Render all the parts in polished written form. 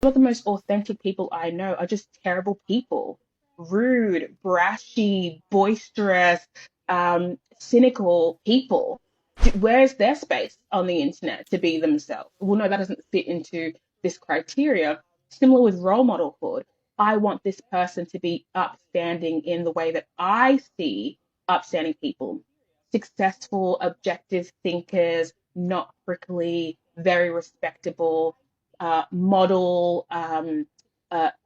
of the most authentic people I know are just terrible people, rude, brashy, boisterous, cynical people. Where's their space on the internet to be themselves? Well, no, that doesn't fit into this criteria. Similar with role modelhood. I want this person to be upstanding in the way that I see upstanding people, successful, objective thinkers, not prickly, very respectable, model,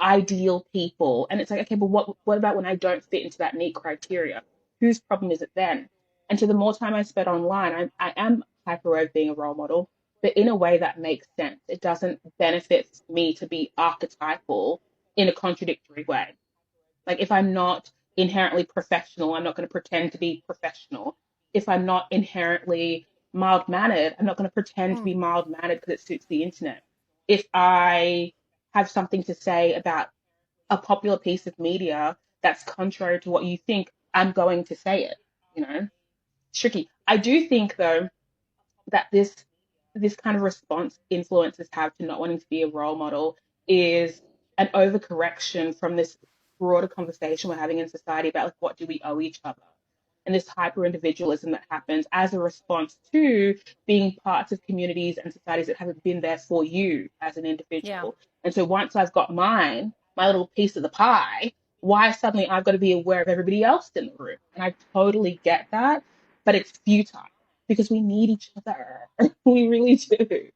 ideal people. And it's like, okay, but what about when I don't fit into that neat criteria? Whose problem is it then? And so the more time I spend online, I am hyper aware of being a role model, but in a way that makes sense. It doesn't benefit me to be archetypal in a contradictory way. Like if I'm not inherently professional, I'm not going to pretend to be professional. If I'm not inherently mild mannered, I'm not going to pretend to be mild mannered because it suits the internet. If I have something to say about a popular piece of media that's contrary to what you think, I'm going to say it. You know, it's tricky. I do think though that this kind of response influencers have to not wanting to be a role model is an overcorrection from this broader conversation we're having in society about like what do we owe each other and this hyper individualism that happens as a response to being parts of communities and societies that haven't been there for you as an Yeah. individual. And so once I've got mine, my little piece of the pie, why suddenly I've got to be aware of everybody else in the room? And I totally get that, but it's futile because we need each other. We really do.